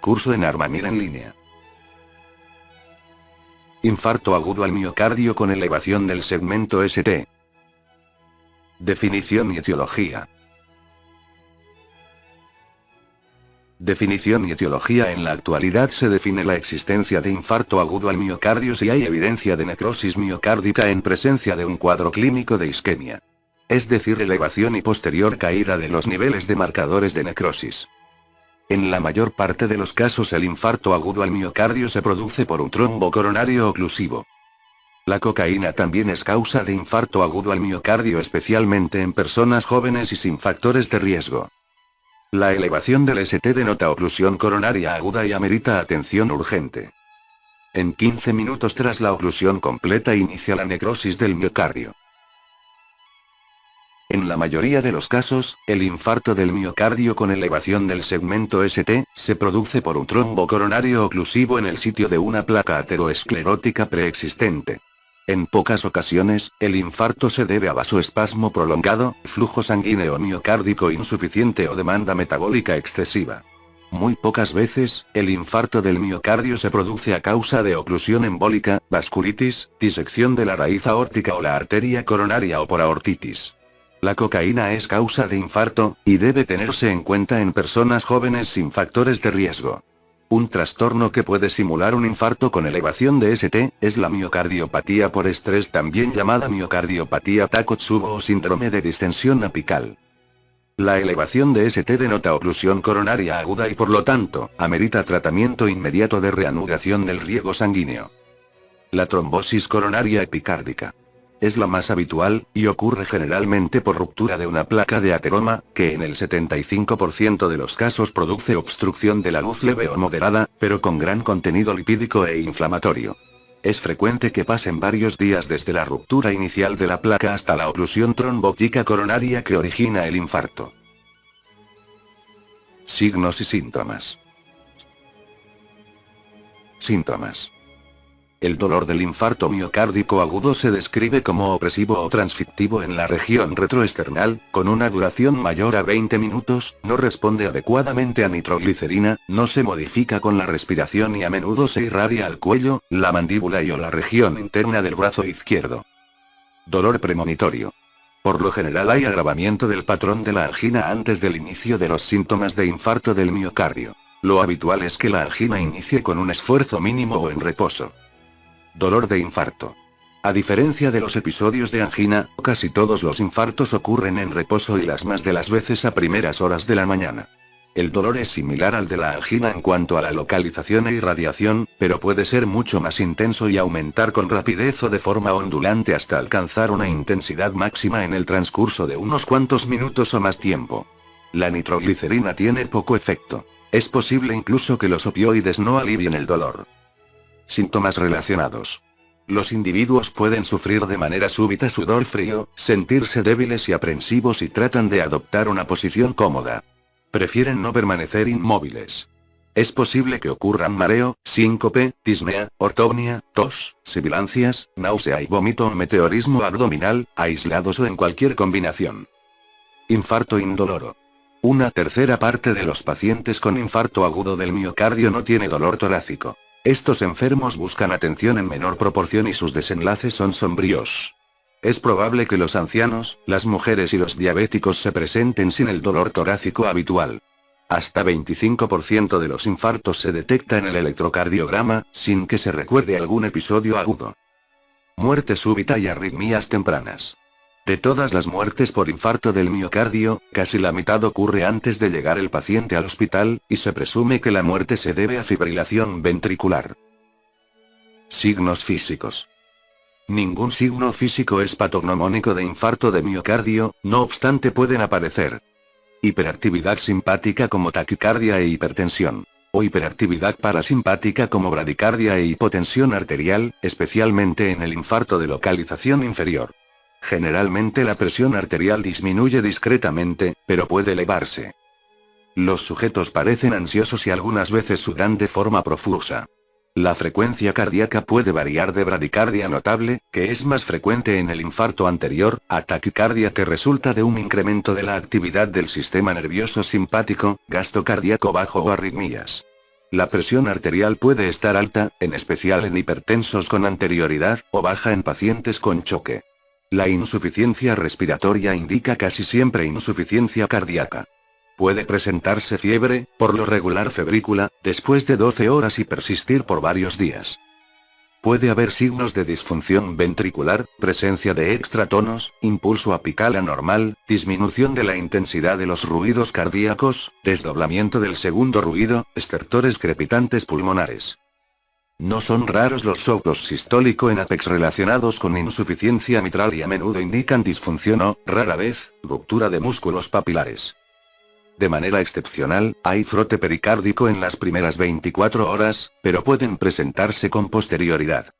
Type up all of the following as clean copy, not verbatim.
Curso en Armanir en línea. Infarto agudo al miocardio con elevación del segmento ST. Definición y etiología. Definición y etiología. En la actualidad se define la existencia de infarto agudo al miocardio si hay evidencia de necrosis miocárdica en presencia de un cuadro clínico de isquemia. Es decir, elevación y posterior caída de los niveles de marcadores de necrosis. En la mayor parte de los casos el infarto agudo al miocardio se produce por un trombo coronario oclusivo. La cocaína también es causa de infarto agudo al miocardio, especialmente en personas jóvenes y sin factores de riesgo. La elevación del ST denota oclusión coronaria aguda y amerita atención urgente. En 15 minutos tras la oclusión completa inicia la necrosis del miocardio. En la mayoría de los casos, el infarto del miocardio con elevación del segmento ST, se produce por un trombo coronario oclusivo en el sitio de una placa ateroesclerótica preexistente. En pocas ocasiones, el infarto se debe a vasoespasmo prolongado, flujo sanguíneo miocárdico insuficiente o demanda metabólica excesiva. Muy pocas veces, el infarto del miocardio se produce a causa de oclusión embólica, vasculitis, disección de la raíz aórtica o la arteria coronaria o por aortitis. La cocaína es causa de infarto, y debe tenerse en cuenta en personas jóvenes sin factores de riesgo. Un trastorno que puede simular un infarto con elevación de ST, es la miocardiopatía por estrés, también llamada miocardiopatía Takotsubo o síndrome de distensión apical. La elevación de ST denota oclusión coronaria aguda y por lo tanto, amerita tratamiento inmediato de reanudación del riego sanguíneo. La trombosis coronaria epicárdica es la más habitual, y ocurre generalmente por ruptura de una placa de ateroma, que en el 75% de los casos produce obstrucción de la luz leve o moderada, pero con gran contenido lipídico e inflamatorio. Es frecuente que pasen varios días desde la ruptura inicial de la placa hasta la oclusión trombótica coronaria que origina el infarto. Signos y síntomas. Síntomas. El dolor del infarto miocárdico agudo se describe como opresivo o transfictivo en la región retroesternal, con una duración mayor a 20 minutos, no responde adecuadamente a nitroglicerina, no se modifica con la respiración y a menudo se irradia al cuello, la mandíbula y o la región interna del brazo izquierdo. Dolor premonitorio. Por lo general hay agravamiento del patrón de la angina antes del inicio de los síntomas de infarto del miocardio. Lo habitual es que la angina inicie con un esfuerzo mínimo o en reposo. Dolor de infarto. A diferencia de los episodios de angina, casi todos los infartos ocurren en reposo y las más de las veces a primeras horas de la mañana. El dolor es similar al de la angina en cuanto a la localización e irradiación, pero puede ser mucho más intenso y aumentar con rapidez o de forma ondulante hasta alcanzar una intensidad máxima en el transcurso de unos cuantos minutos o más tiempo. La nitroglicerina tiene poco efecto. Es posible incluso que los opioides no alivien el dolor. Síntomas relacionados. Los individuos pueden sufrir de manera súbita sudor frío, sentirse débiles y aprensivos y tratan de adoptar una posición cómoda. Prefieren no permanecer inmóviles. Es posible que ocurran mareo, síncope, disnea, ortopnia, tos, sibilancias, náusea y vómito o meteorismo abdominal, aislados o en cualquier combinación. Infarto indoloro. Una tercera parte de los pacientes con infarto agudo del miocardio no tiene dolor torácico. Estos enfermos buscan atención en menor proporción y sus desenlaces son sombríos. Es probable que los ancianos, las mujeres y los diabéticos se presenten sin el dolor torácico habitual. Hasta 25% de los infartos se detecta en el electrocardiograma, sin que se recuerde algún episodio agudo. Muerte súbita y arritmias tempranas. De todas las muertes por infarto del miocardio, casi la mitad ocurre antes de llegar el paciente al hospital, y se presume que la muerte se debe a fibrilación ventricular. Signos físicos. Ningún signo físico es patognomónico de infarto de miocardio, no obstante pueden aparecer hiperactividad simpática como taquicardia e hipertensión, o hiperactividad parasimpática como bradicardia e hipotensión arterial, especialmente en el infarto de localización inferior. Generalmente la presión arterial disminuye discretamente, pero puede elevarse. Los sujetos parecen ansiosos y algunas veces sudan de forma profusa. La frecuencia cardíaca puede variar de bradicardia notable, que es más frecuente en el infarto anterior, a taquicardia que resulta de un incremento de la actividad del sistema nervioso simpático, gasto cardíaco bajo o arritmias. La presión arterial puede estar alta, en especial en hipertensos con anterioridad, o baja en pacientes con choque. La insuficiencia respiratoria indica casi siempre insuficiencia cardíaca. Puede presentarse fiebre, por lo regular febrícula, después de 12 horas y persistir por varios días. Puede haber signos de disfunción ventricular, presencia de extratonos, impulso apical anormal, disminución de la intensidad de los ruidos cardíacos, desdoblamiento del segundo ruido, estertores crepitantes pulmonares. No son raros los soplos sistólico en apex relacionados con insuficiencia mitral y a menudo indican disfunción o, rara vez, ruptura de músculos papilares. De manera excepcional, hay frote pericárdico en las primeras 24 horas, pero pueden presentarse con posterioridad.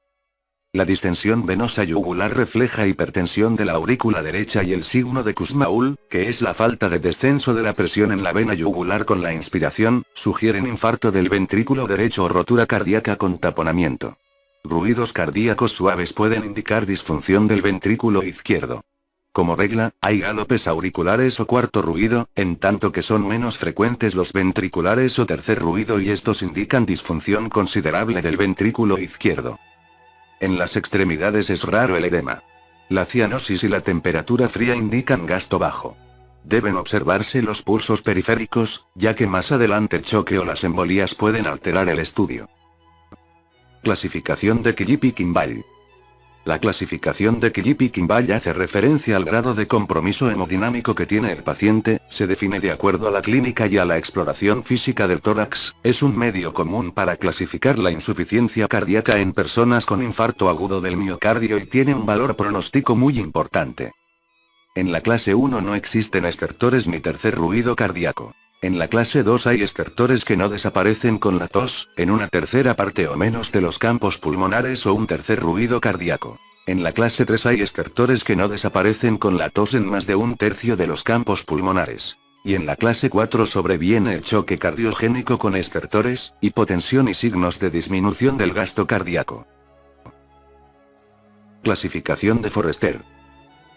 La distensión venosa yugular refleja hipertensión de la aurícula derecha y el signo de Kussmaul, que es la falta de descenso de la presión en la vena yugular con la inspiración, sugieren infarto del ventrículo derecho o rotura cardíaca con taponamiento. Ruidos cardíacos suaves pueden indicar disfunción del ventrículo izquierdo. Como regla, hay gálopes auriculares o cuarto ruido, en tanto que son menos frecuentes los ventriculares o tercer ruido y estos indican disfunción considerable del ventrículo izquierdo. En las extremidades es raro el edema. La cianosis y la temperatura fría indican gasto bajo. Deben observarse los pulsos periféricos, ya que más adelante el choque o las embolías pueden alterar el estudio. Clasificación de Killipi-Kimball. La clasificación de Killipi-Kimball hace referencia al grado de compromiso hemodinámico que tiene el paciente, se define de acuerdo a la clínica y a la exploración física del tórax, es un medio común para clasificar la insuficiencia cardíaca en personas con infarto agudo del miocardio y tiene un valor pronóstico muy importante. En la clase 1 no existen estertores ni tercer ruido cardíaco. En la clase 2 hay estertores que no desaparecen con la tos, en una tercera parte o menos de los campos pulmonares o un tercer ruido cardíaco. En la clase 3 hay estertores que no desaparecen con la tos en más de un tercio de los campos pulmonares. Y en la clase 4 sobreviene el choque cardiogénico con estertores, hipotensión y signos de disminución del gasto cardíaco. Clasificación de Forrester.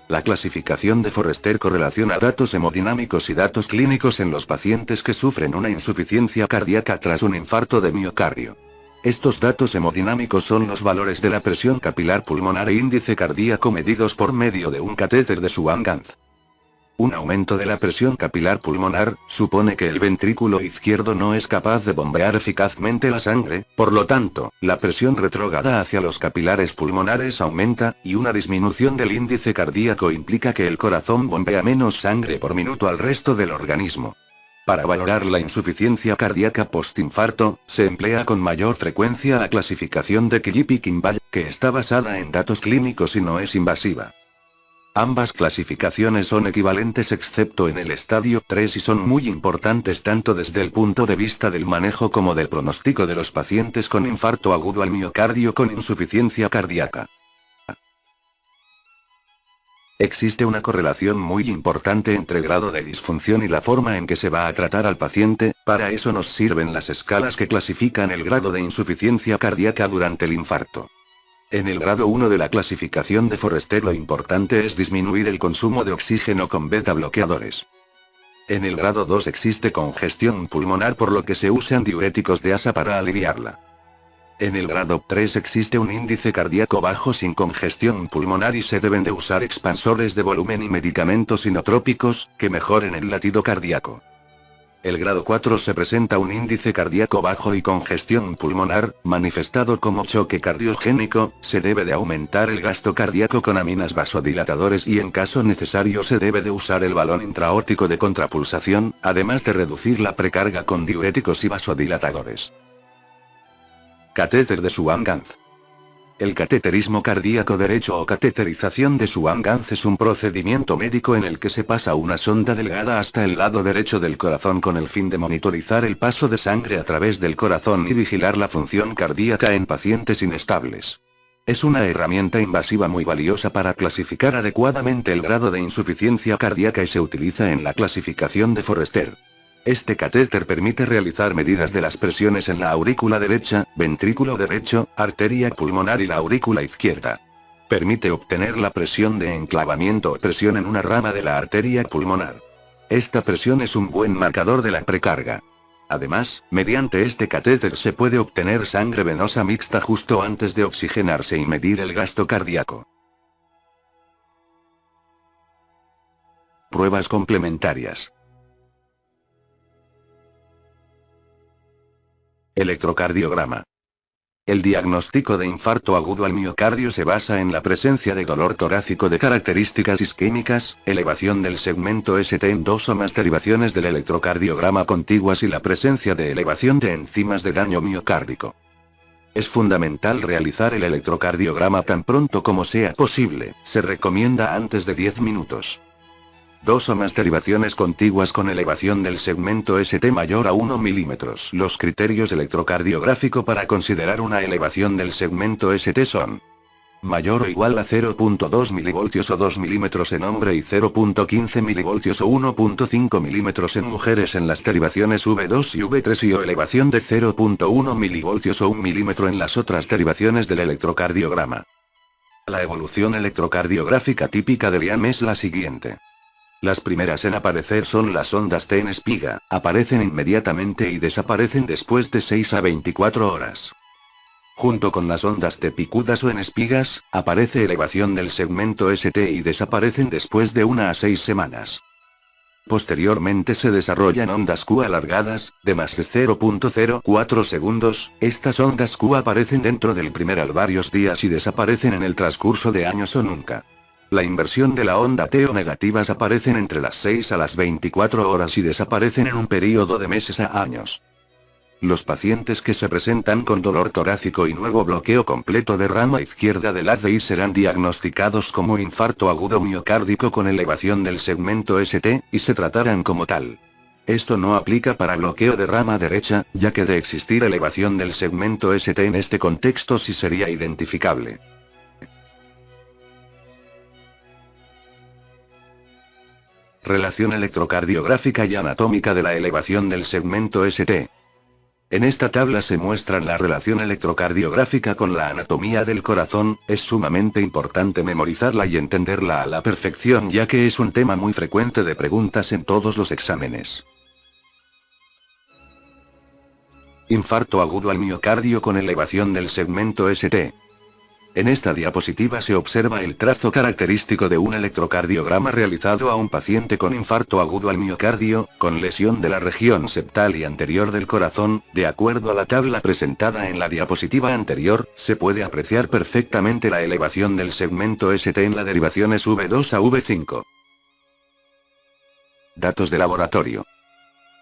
La clasificación de Forrester correlaciona datos hemodinámicos y datos clínicos en los pacientes que sufren una insuficiencia cardíaca tras un infarto de miocardio. Estos datos hemodinámicos son los valores de la presión capilar pulmonar e índice cardíaco medidos por medio de un catéter de Swan-Ganz. Un aumento de la presión capilar pulmonar supone que el ventrículo izquierdo no es capaz de bombear eficazmente la sangre, por lo tanto, la presión retrógrada hacia los capilares pulmonares aumenta, y una disminución del índice cardíaco implica que el corazón bombea menos sangre por minuto al resto del organismo. Para valorar la insuficiencia cardíaca postinfarto, se emplea con mayor frecuencia la clasificación de Killipi-Kimball, que está basada en datos clínicos y no es invasiva. Ambas clasificaciones son equivalentes excepto en el estadio 3 y son muy importantes tanto desde el punto de vista del manejo como del pronóstico de los pacientes con infarto agudo al miocardio con insuficiencia cardíaca. Existe una correlación muy importante entre grado de disfunción y la forma en que se va a tratar al paciente, para eso nos sirven las escalas que clasifican el grado de insuficiencia cardíaca durante el infarto. En el grado 1 de la clasificación de Forrester lo importante es disminuir el consumo de oxígeno con beta bloqueadores. En el grado 2 existe congestión pulmonar por lo que se usan diuréticos de asa para aliviarla. En el grado 3 existe un índice cardíaco bajo sin congestión pulmonar y se deben de usar expansores de volumen y medicamentos inotrópicos, que mejoren el latido cardíaco. El grado 4 se presenta un índice cardíaco bajo y congestión pulmonar, manifestado como choque cardiogénico, se debe de aumentar el gasto cardíaco con aminas vasodilatadores y en caso necesario se debe de usar el balón intraórtico de contrapulsación, además de reducir la precarga con diuréticos y vasodilatadores. Catéter de Swan-Ganz. El cateterismo cardíaco derecho o cateterización de Swan-Ganz es un procedimiento médico en el que se pasa una sonda delgada hasta el lado derecho del corazón con el fin de monitorizar el paso de sangre a través del corazón y vigilar la función cardíaca en pacientes inestables. Es una herramienta invasiva muy valiosa para clasificar adecuadamente el grado de insuficiencia cardíaca y se utiliza en la clasificación de Forrester. Este catéter permite realizar medidas de las presiones en la aurícula derecha, ventrículo derecho, arteria pulmonar y la aurícula izquierda. Permite obtener la presión de enclavamiento o presión en una rama de la arteria pulmonar. Esta presión es un buen marcador de la precarga. Además, mediante este catéter se puede obtener sangre venosa mixta justo antes de oxigenarse y medir el gasto cardíaco. Pruebas complementarias. Electrocardiograma. El diagnóstico de infarto agudo al miocardio se basa en la presencia de dolor torácico de características isquémicas, elevación del segmento ST en dos o más derivaciones del electrocardiograma contiguas y la presencia de elevación de enzimas de daño miocárdico. Es fundamental realizar el electrocardiograma tan pronto como sea posible, se recomienda antes de 10 minutos. Dos o más derivaciones contiguas con elevación del segmento ST mayor a 1 milímetros. Los criterios electrocardiográfico para considerar una elevación del segmento ST son: mayor o igual a 0.2 milivoltios o 2 milímetros en hombre y 0.15 milivoltios o 1.5 milímetros en mujeres en las derivaciones V2 y V3 y o elevación de 0.1 milivoltios o 1 milímetro en las otras derivaciones del electrocardiograma. La evolución electrocardiográfica típica del IAM es la siguiente. Las primeras en aparecer son las ondas T en espiga, aparecen inmediatamente y desaparecen después de 6 a 24 horas. Junto con las ondas T picudas o en espigas, aparece elevación del segmento ST y desaparecen después de 1 a 6 semanas. Posteriormente se desarrollan ondas Q alargadas, de más de 0.04 segundos, estas ondas Q aparecen dentro del primer varios días y desaparecen en el transcurso de años o nunca. La inversión de la onda T o negativas aparecen entre las 6 a las 24 horas y desaparecen en un período de meses a años. Los pacientes que se presentan con dolor torácico y nuevo bloqueo completo de rama izquierda del ACI serán diagnosticados como infarto agudo miocárdico con elevación del segmento ST, y se tratarán como tal. Esto no aplica para bloqueo de rama derecha, ya que de existir elevación del segmento ST en este contexto sí sería identificable. Relación electrocardiográfica y anatómica de la elevación del segmento ST. En esta tabla se muestra la relación electrocardiográfica con la anatomía del corazón. Es sumamente importante memorizarla y entenderla a la perfección, ya que es un tema muy frecuente de preguntas en todos los exámenes. Infarto agudo al miocardio con elevación del segmento ST. En esta diapositiva se observa el trazo característico de un electrocardiograma realizado a un paciente con infarto agudo al miocardio, con lesión de la región septal y anterior del corazón. De acuerdo a la tabla presentada en la diapositiva anterior, se puede apreciar perfectamente la elevación del segmento ST en las derivaciones V2 a V5. Datos de laboratorio.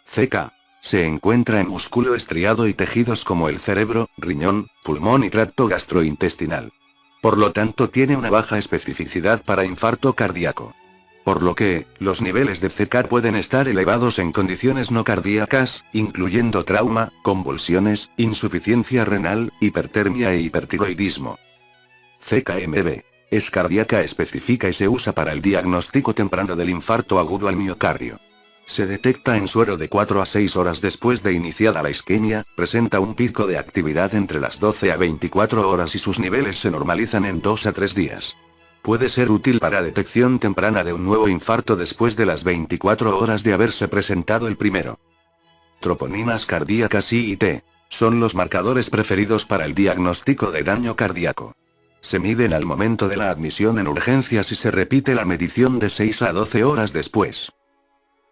CK. Se encuentra en músculo estriado y tejidos como el cerebro, riñón, pulmón y tracto gastrointestinal. Por lo tanto tiene una baja especificidad para infarto cardíaco. Por lo que, los niveles de CK pueden estar elevados en condiciones no cardíacas, incluyendo trauma, convulsiones, insuficiencia renal, hipertermia e hipertiroidismo. CKMB. Es cardíaca específica y se usa para el diagnóstico temprano del infarto agudo al miocardio. Se detecta en suero de 4 a 6 horas después de iniciada la isquemia, presenta un pico de actividad entre las 12 a 24 horas y sus niveles se normalizan en 2 a 3 días. Puede ser útil para detección temprana de un nuevo infarto después de las 24 horas de haberse presentado el primero. Troponinas cardíacas I y T. Son los marcadores preferidos para el diagnóstico de daño cardíaco. Se miden al momento de la admisión en urgencias y se repite la medición de 6 a 12 horas después.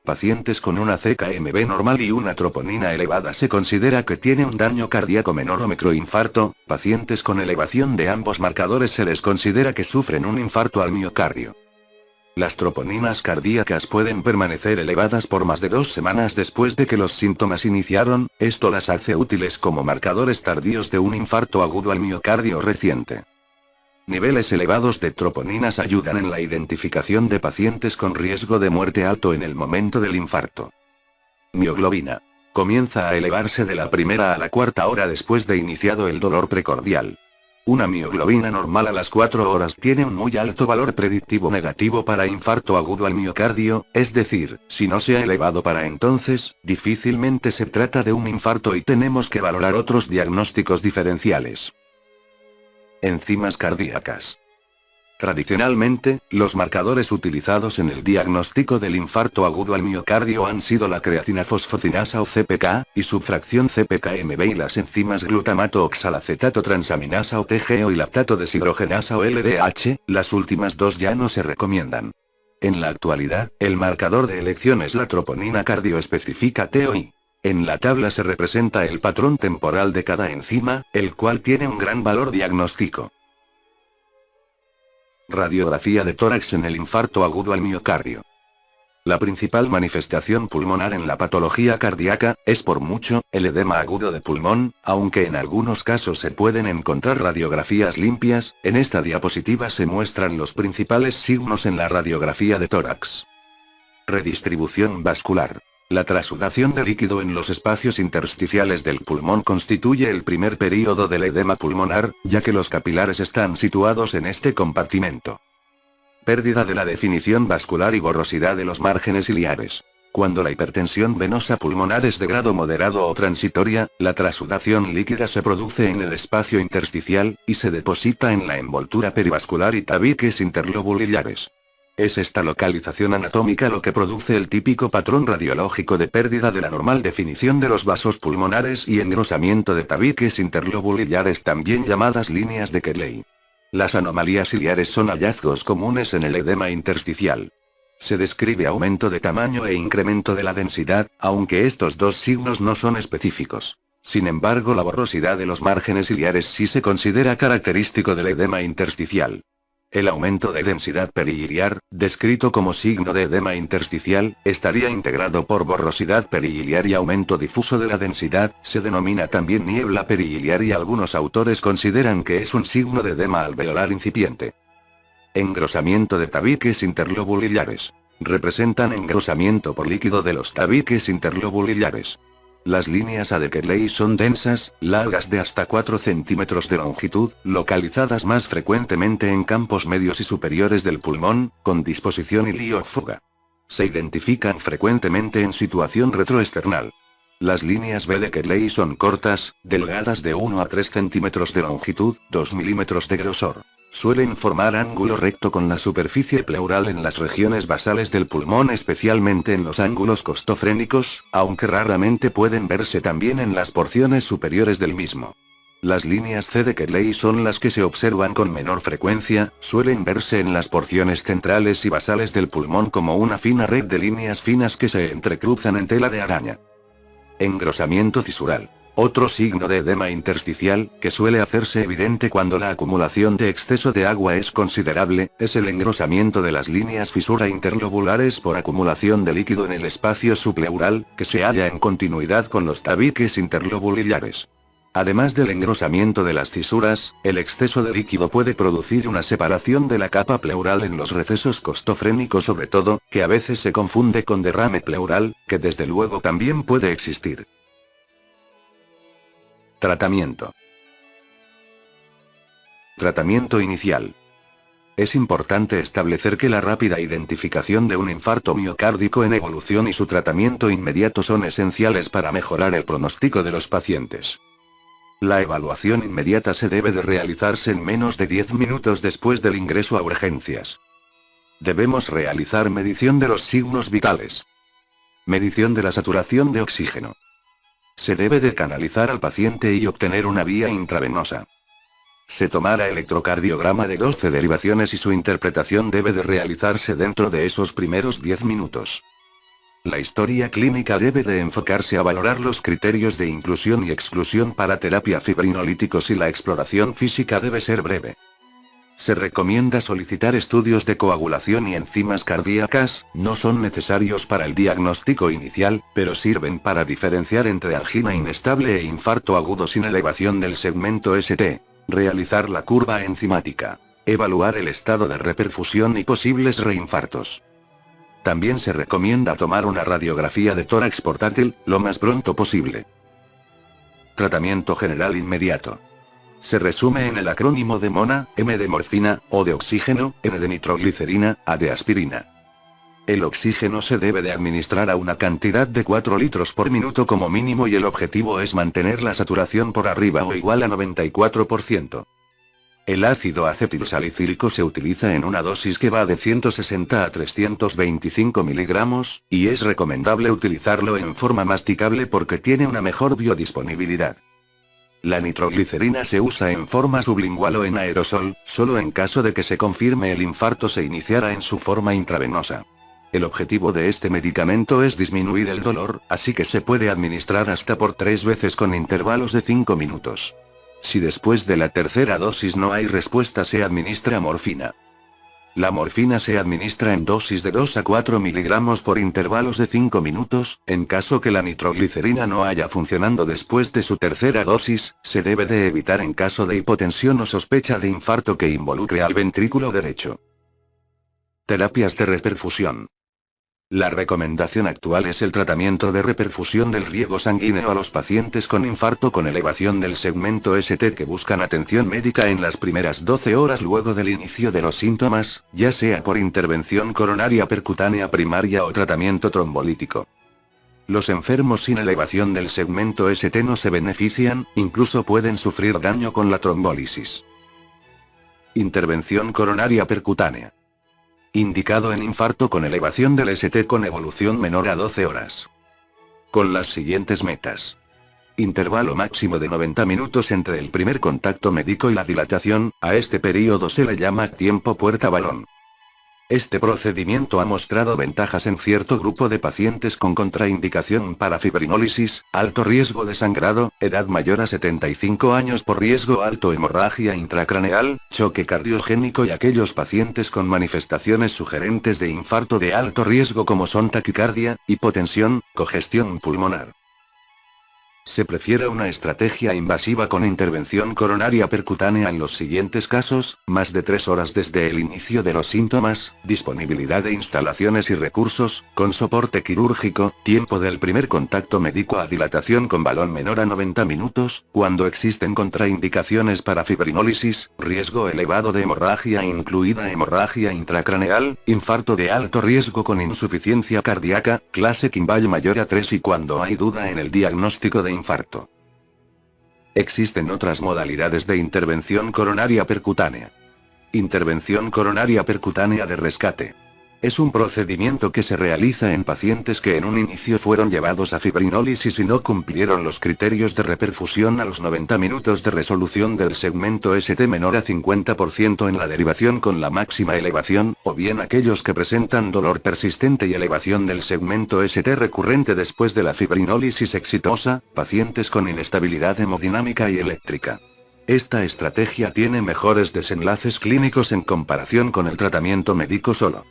Pacientes con una CKMB normal y una troponina elevada se considera que tiene un daño cardíaco menor o microinfarto. Pacientes con elevación de ambos marcadores se les considera que sufren un infarto al miocardio. Las troponinas cardíacas pueden permanecer elevadas por más de 2 semanas después de que los síntomas iniciaron. Esto las hace útiles como marcadores tardíos de un infarto agudo al miocardio reciente. Niveles elevados de troponinas ayudan en la identificación de pacientes con riesgo de muerte alto en el momento del infarto. Mioglobina. Comienza a elevarse de la primera a la cuarta hora después de iniciado el dolor precordial. Una mioglobina normal a las 4 horas tiene un muy alto valor predictivo negativo para infarto agudo al miocardio, es decir, si no se ha elevado para entonces, difícilmente se trata de un infarto y tenemos que valorar otros diagnósticos diferenciales. Enzimas cardíacas. Tradicionalmente, los marcadores utilizados en el diagnóstico del infarto agudo al miocardio han sido la creatina fosfocinasa o CPK, y su fracción CPKMB y las enzimas glutamato oxalacetato transaminasa o TGO y lactato deshidrogenasa o LDH, las últimas dos ya no se recomiendan. En la actualidad, el marcador de elección es la troponina cardioespecífica TOI. En la tabla se representa el patrón temporal de cada enzima, el cual tiene un gran valor diagnóstico. Radiografía de tórax en el infarto agudo al miocardio. La principal manifestación pulmonar en la patología cardíaca, es por mucho, el edema agudo de pulmón, aunque en algunos casos se pueden encontrar radiografías limpias. En esta diapositiva se muestran los principales signos en la radiografía de tórax. Redistribución vascular. La trasudación de líquido en los espacios intersticiales del pulmón constituye el primer período del edema pulmonar, ya que los capilares están situados en este compartimento. Pérdida de la definición vascular y borrosidad de los márgenes ciliares. Cuando la hipertensión venosa pulmonar es de grado moderado o transitoria, la trasudación líquida se produce en el espacio intersticial, y se deposita en la envoltura perivascular y tabiques interlobulares. Es esta localización anatómica lo que produce el típico patrón radiológico de pérdida de la normal definición de los vasos pulmonares y engrosamiento de tabiques interlobulares, también llamadas líneas de Kelley. Las anomalías ciliares son hallazgos comunes en el edema intersticial. Se describe aumento de tamaño e incremento de la densidad, aunque estos dos signos no son específicos. Sin embargo, la borrosidad de los márgenes ciliares sí se considera característico del edema intersticial. El aumento de densidad perihiliar, descrito como signo de edema intersticial, estaría integrado por borrosidad perihiliar y aumento difuso de la densidad, se denomina también niebla perihiliar y algunos autores consideran que es un signo de edema alveolar incipiente. Engrosamiento de tabiques interlobulares. Representan engrosamiento por líquido de los tabiques interlobulares. Las líneas A de Kelley son densas, largas de hasta 4 centímetros de longitud, localizadas más frecuentemente en campos medios y superiores del pulmón, con disposición ilíofuga. Se identifican frecuentemente en situación retroesternal. Las líneas B de Kelley son cortas, delgadas de 1 a 3 centímetros de longitud, 2 milímetros de grosor. Suelen formar ángulo recto con la superficie pleural en las regiones basales del pulmón, especialmente en los ángulos costofrénicos, aunque raramente pueden verse también en las porciones superiores del mismo. Las líneas C de Kelley son las que se observan con menor frecuencia, suelen verse en las porciones centrales y basales del pulmón como una fina red de líneas finas que se entrecruzan en tela de araña. Engrosamiento fisural. Otro signo de edema intersticial, que suele hacerse evidente cuando la acumulación de exceso de agua es considerable, es el engrosamiento de las líneas fisura interlobulares por acumulación de líquido en el espacio subpleural, que se halla en continuidad con los tabiques interlobulares. Además del engrosamiento de las fisuras, el exceso de líquido puede producir una separación de la capa pleural en los recesos costofrénicos sobre todo, que a veces se confunde con derrame pleural, que desde luego también puede existir. Tratamiento. Tratamiento inicial. Es importante establecer que la rápida identificación de un infarto miocárdico en evolución y su tratamiento inmediato son esenciales para mejorar el pronóstico de los pacientes. La evaluación inmediata se debe de realizarse en menos de 10 minutos después del ingreso a urgencias. Debemos realizar medición de los signos vitales. Medición de la saturación de oxígeno. Se debe de canalizar al paciente y obtener una vía intravenosa. Se tomará electrocardiograma de 12 derivaciones y su interpretación debe de realizarse dentro de esos primeros 10 minutos. La historia clínica debe de enfocarse a valorar los criterios de inclusión y exclusión para terapia fibrinolíticos y la exploración física debe ser breve. Se recomienda solicitar estudios de coagulación y enzimas cardíacas, no son necesarios para el diagnóstico inicial, pero sirven para diferenciar entre angina inestable e infarto agudo sin elevación del segmento ST. Realizar la curva enzimática. Evaluar el estado de reperfusión y posibles reinfartos. También se recomienda tomar una radiografía de tórax portátil, lo más pronto posible. Tratamiento general inmediato. Se resume en el acrónimo de MONA, M de morfina, O de oxígeno, N de nitroglicerina, A de aspirina. El oxígeno se debe de administrar a una cantidad de 4 litros por minuto como mínimo y el objetivo es mantener la saturación por arriba o igual a 94%. El ácido acetilsalicílico se utiliza en una dosis que va de 160 a 325 miligramos, y es recomendable utilizarlo en forma masticable porque tiene una mejor biodisponibilidad. La nitroglicerina se usa en forma sublingual o en aerosol, solo en caso de que se confirme el infarto se iniciara en su forma intravenosa. El objetivo de este medicamento es disminuir el dolor, así que se puede administrar hasta por 3 veces con intervalos de 5 minutos. Si después de la tercera dosis no hay respuesta, se administra morfina. La morfina se administra en dosis de 2 a 4 miligramos por intervalos de 5 minutos, en caso que la nitroglicerina no haya funcionando después de su tercera dosis, se debe de evitar en caso de hipotensión o sospecha de infarto que involucre al ventrículo derecho. Terapias de reperfusión. La recomendación actual es el tratamiento de reperfusión del riego sanguíneo a los pacientes con infarto con elevación del segmento ST que buscan atención médica en las primeras 12 horas luego del inicio de los síntomas, ya sea por intervención coronaria percutánea primaria o tratamiento trombolítico. Los enfermos sin elevación del segmento ST no se benefician, incluso pueden sufrir daño con la trombólisis. Intervención coronaria percutánea. Indicado en infarto con elevación del ST con evolución menor a 12 horas. Con las siguientes metas. Intervalo máximo de 90 minutos entre el primer contacto médico y la dilatación, a este periodo se le llama tiempo puerta-balón. Este procedimiento ha mostrado ventajas en cierto grupo de pacientes con contraindicación para fibrinólisis, alto riesgo de sangrado, edad mayor a 75 años por riesgo alto, hemorragia intracraneal, choque cardiogénico y aquellos pacientes con manifestaciones sugerentes de infarto de alto riesgo como son taquicardia, hipotensión, congestión pulmonar. Se prefiere una estrategia invasiva con intervención coronaria percutánea en los siguientes casos: más de 3 horas desde el inicio de los síntomas, disponibilidad de instalaciones y recursos, con soporte quirúrgico, tiempo del primer contacto médico a dilatación con balón menor a 90 minutos, cuando existen contraindicaciones para fibrinólisis, riesgo elevado de hemorragia incluida hemorragia intracraneal, infarto de alto riesgo con insuficiencia cardíaca, clase Kimball mayor a 3 y cuando hay duda en el diagnóstico de infarto. Existen otras modalidades de intervención coronaria percutánea. Intervención coronaria percutánea de rescate. Es un procedimiento que se realiza en pacientes que en un inicio fueron llevados a fibrinólisis y no cumplieron los criterios de reperfusión a los 90 minutos de resolución del segmento ST menor a 50% en la derivación con la máxima elevación, o bien aquellos que presentan dolor persistente y elevación del segmento ST recurrente después de la fibrinólisis exitosa, pacientes con inestabilidad hemodinámica y eléctrica. Esta estrategia tiene mejores desenlaces clínicos en comparación con el tratamiento médico solo.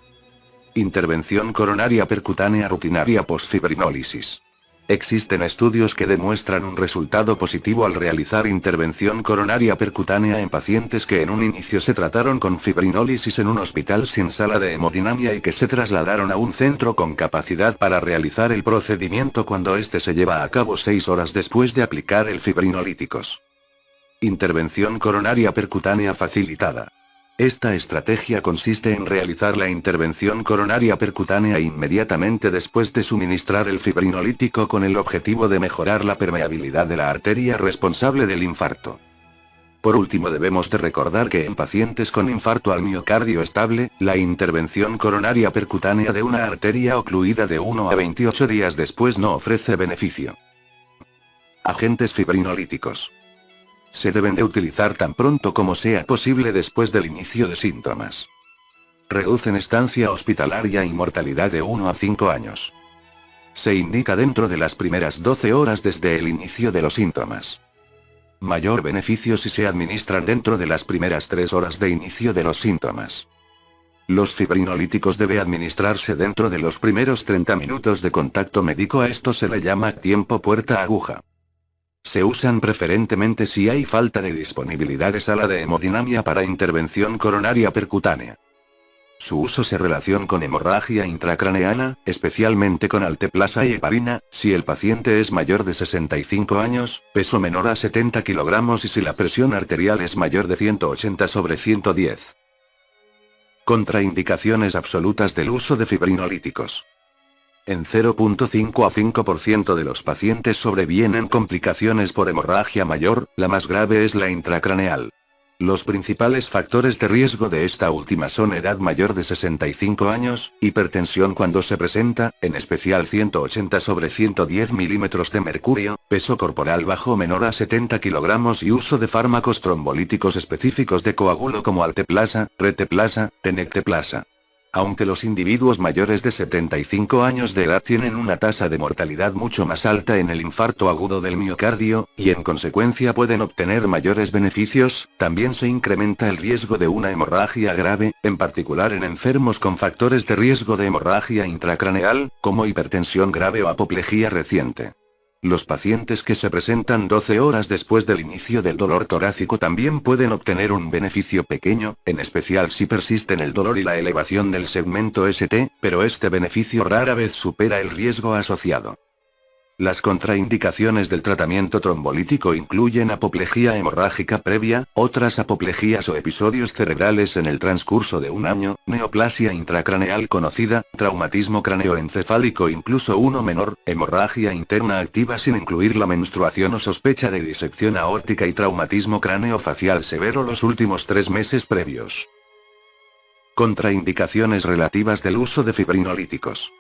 Intervención coronaria percutánea rutinaria post-fibrinólisis. Existen estudios que demuestran un resultado positivo al realizar intervención coronaria percutánea en pacientes que en un inicio se trataron con fibrinólisis en un hospital sin sala de hemodinamia y que se trasladaron a un centro con capacidad para realizar el procedimiento cuando este se lleva a cabo 6 horas después de aplicar el fibrinolíticos. Intervención coronaria percutánea facilitada. Esta estrategia consiste en realizar la intervención coronaria percutánea inmediatamente después de suministrar el fibrinolítico con el objetivo de mejorar la permeabilidad de la arteria responsable del infarto. Por último, debemos de recordar que en pacientes con infarto al miocardio estable, la intervención coronaria percutánea de una arteria ocluida de 1 a 28 días después no ofrece beneficio. Agentes fibrinolíticos. Se deben de utilizar tan pronto como sea posible después del inicio de síntomas. Reducen estancia hospitalaria y mortalidad de 1 a 5 años. Se indica dentro de las primeras 12 horas desde el inicio de los síntomas. Mayor beneficio si se administran dentro de las primeras 3 horas de inicio de los síntomas. Los fibrinolíticos debe administrarse dentro de los primeros 30 minutos de contacto médico, a esto se le llama tiempo puerta-aguja. Se usan preferentemente si hay falta de disponibilidad de sala de hemodinamia para intervención coronaria percutánea. Su uso se relaciona con hemorragia intracraneana, especialmente con alteplasa y heparina, si el paciente es mayor de 65 años, peso menor a 70 kilogramos y si la presión arterial es mayor de 180/110. Contraindicaciones absolutas del uso de fibrinolíticos. En 0.5 a 5% de los pacientes sobrevienen complicaciones por hemorragia mayor, la más grave es la intracraneal. Los principales factores de riesgo de esta última son edad mayor de 65 años, hipertensión cuando se presenta, en especial 180/110 milímetros de mercurio, peso corporal bajo menor a 70 kilogramos y uso de fármacos trombolíticos específicos de coágulo como alteplasa, reteplasa, tenecteplasa. Aunque los individuos mayores de 75 años de edad tienen una tasa de mortalidad mucho más alta en el infarto agudo del miocardio, y en consecuencia pueden obtener mayores beneficios, también se incrementa el riesgo de una hemorragia grave, en particular en enfermos con factores de riesgo de hemorragia intracraneal, como hipertensión grave o apoplejía reciente. Los pacientes que se presentan 12 horas después del inicio del dolor torácico también pueden obtener un beneficio pequeño, en especial si persisten el dolor y la elevación del segmento ST, pero este beneficio rara vez supera el riesgo asociado. Las contraindicaciones del tratamiento trombolítico incluyen apoplejía hemorrágica previa, otras apoplejías o episodios cerebrales en el transcurso de un año, neoplasia intracraneal conocida, traumatismo craneoencefálico incluso uno menor, hemorragia interna activa sin incluir la menstruación o sospecha de disección aórtica y traumatismo craneofacial severo los últimos 3 meses previos. Contraindicaciones relativas del uso de fibrinolíticos.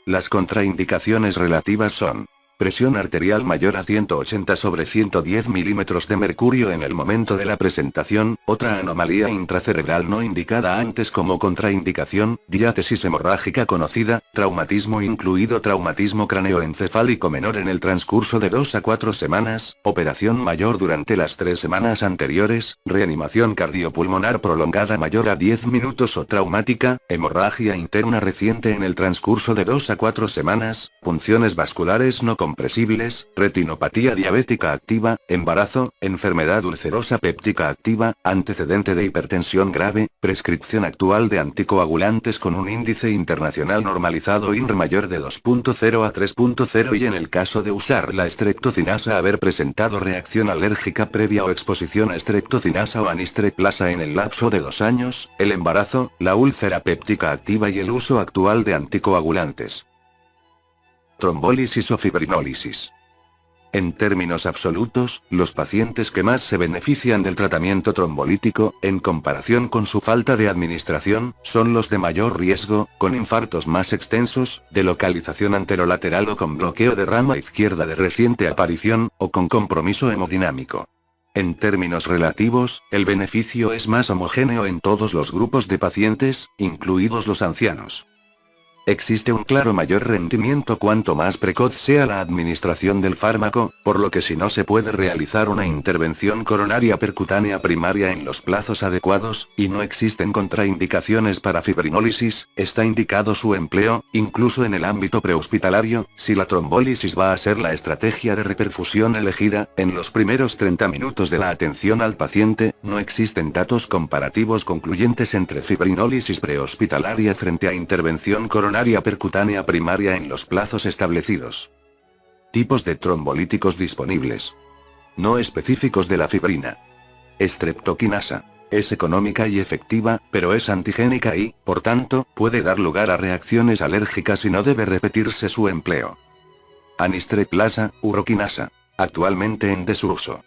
Las contraindicaciones relativas son: presión arterial mayor a 180/110 milímetros de mercurio en el momento de la presentación, otra anomalía intracerebral no indicada antes como contraindicación, diátesis hemorrágica conocida, traumatismo incluido traumatismo craneoencefálico menor en el transcurso de 2 a 4 semanas, operación mayor durante las 3 semanas anteriores, reanimación cardiopulmonar prolongada mayor a 10 minutos o traumática, hemorragia interna reciente en el transcurso de 2 a 4 semanas, punciones vasculares no compresibles, retinopatía diabética activa, embarazo, enfermedad ulcerosa péptica activa, antecedente de hipertensión grave, prescripción actual de anticoagulantes con un índice internacional normalizado INR mayor de 2.0 a 3.0 y en el caso de usar la streptocinasa haber presentado reacción alérgica previa o exposición a streptocinasa o anistreptasa en el lapso de 2 años, el embarazo, la úlcera péptica activa y el uso actual de anticoagulantes. Trombólisis o fibrinólisis. En términos absolutos, los pacientes que más se benefician del tratamiento trombolítico, en comparación con su falta de administración, son los de mayor riesgo, con infartos más extensos, de localización anterolateral o con bloqueo de rama izquierda de reciente aparición, o con compromiso hemodinámico. En términos relativos, el beneficio es más homogéneo en todos los grupos de pacientes, incluidos los ancianos. Existe un claro mayor rendimiento cuanto más precoz sea la administración del fármaco, por lo que si no se puede realizar una intervención coronaria percutánea primaria en los plazos adecuados, y no existen contraindicaciones para fibrinólisis, está indicado su empleo, incluso en el ámbito prehospitalario, si la trombólisis va a ser la estrategia de reperfusión elegida. En los primeros 30 minutos de la atención al paciente, no existen datos comparativos concluyentes entre fibrinólisis prehospitalaria frente a intervención coronaria percutánea primaria en los plazos establecidos. Tipos de trombolíticos disponibles. No específicos de la fibrina. Streptokinasa. Es económica y efectiva, pero es antigénica y, por tanto, puede dar lugar a reacciones alérgicas y no debe repetirse su empleo. Anistreptasa, uroquinasa. Actualmente en desuso.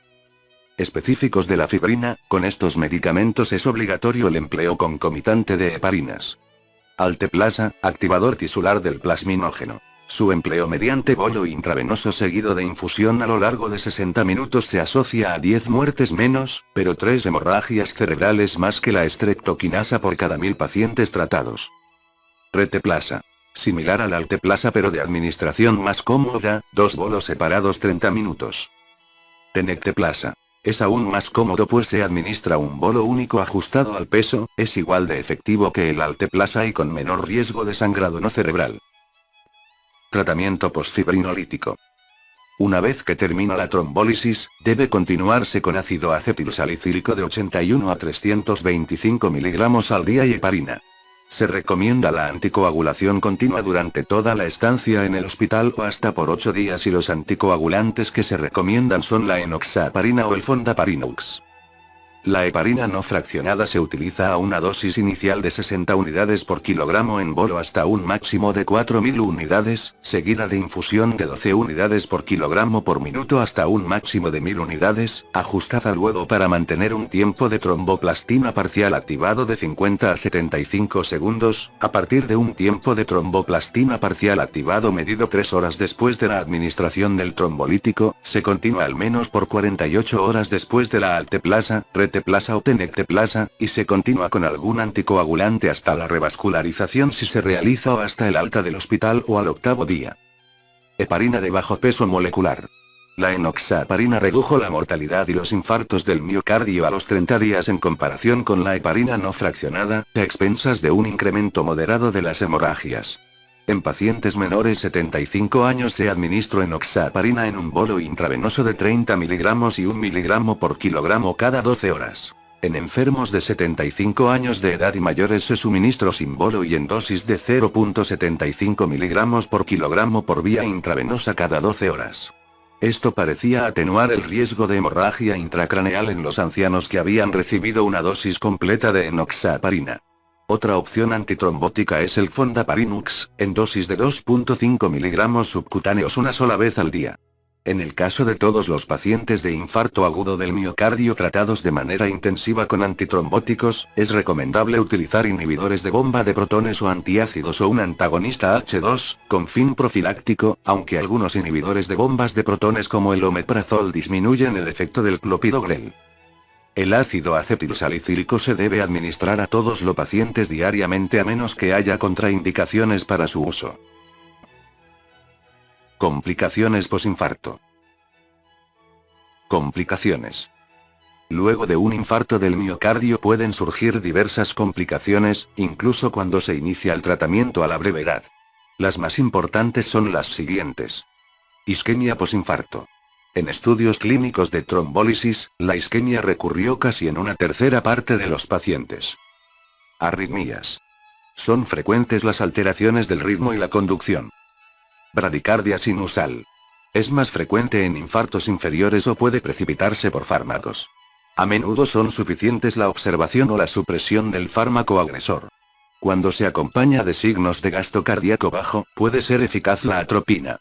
Específicos de la fibrina, con estos medicamentos es obligatorio el empleo concomitante de heparinas. Alteplasa, activador tisular del plasminógeno. Su empleo mediante bollo intravenoso seguido de infusión a lo largo de 60 minutos se asocia a 10 muertes menos, pero 3 hemorragias cerebrales más que la streptokinasa por cada 1000 pacientes tratados. Reteplasa. Similar a la alteplasa pero de administración más cómoda, 2 bolos separados 30 minutos. Tenecteplasa. Es aún más cómodo pues se administra un bolo único ajustado al peso, es igual de efectivo que el alteplasa y con menor riesgo de sangrado no cerebral. Tratamiento posfibrinolítico. Una vez que termina la trombólisis, debe continuarse con ácido acetilsalicílico de 81 a 325 mg al día y heparina. Se recomienda la anticoagulación continua durante toda la estancia en el hospital o hasta por 8 días y los anticoagulantes que se recomiendan son la enoxaparina o el fondaparinux. La heparina no fraccionada se utiliza a una dosis inicial de 60 unidades por kilogramo en bolo hasta un máximo de 4000 unidades, seguida de infusión de 12 unidades por kilogramo por minuto hasta un máximo de 1000 unidades, ajustada luego para mantener un tiempo de tromboplastina parcial activado de 50 a 75 segundos, a partir de un tiempo de tromboplastina parcial activado medido 3 horas después de la administración del trombolítico, se continúa al menos por 48 horas después de la alteplasa, reteplasa o tenecteplasa, y se continúa con algún anticoagulante hasta la revascularización si se realiza o hasta el alta del hospital o al 8º día. Heparina de bajo peso molecular. La enoxaparina redujo la mortalidad y los infartos del miocardio a los 30 días en comparación con la heparina no fraccionada, a expensas de un incremento moderado de las hemorragias. En pacientes menores 75 años se administró enoxaparina en un bolo intravenoso de 30 miligramos y 1 miligramo por kilogramo cada 12 horas. En enfermos de 75 años de edad y mayores se suministró sin bolo y en dosis de 0.75 miligramos por kilogramo por vía intravenosa cada 12 horas. Esto parecía atenuar el riesgo de hemorragia intracraneal en los ancianos que habían recibido una dosis completa de enoxaparina. Otra opción antitrombótica es el fondaparinux, en dosis de 2.5 miligramos subcutáneos una sola vez al día. En el caso de todos los pacientes de infarto agudo del miocardio tratados de manera intensiva con antitrombóticos, es recomendable utilizar inhibidores de bomba de protones o antiácidos o un antagonista H2, con fin profiláctico, aunque algunos inhibidores de bombas de protones como el omeprazol disminuyen el efecto del clopidogrel. El ácido acetilsalicílico se debe administrar a todos los pacientes diariamente a menos que haya contraindicaciones para su uso. Complicaciones posinfarto. Complicaciones. Luego de un infarto del miocardio pueden surgir diversas complicaciones, incluso cuando se inicia el tratamiento a la brevedad. Las más importantes son las siguientes. Isquemia posinfarto. En estudios clínicos de trombólisis, la isquemia recurrió casi en una tercera parte de los pacientes. Arritmias. Son frecuentes las alteraciones del ritmo y la conducción. Bradicardia sinusal. Es más frecuente en infartos inferiores o puede precipitarse por fármacos. A menudo son suficientes la observación o la supresión del fármaco agresor. Cuando se acompaña de signos de gasto cardíaco bajo, puede ser eficaz la atropina.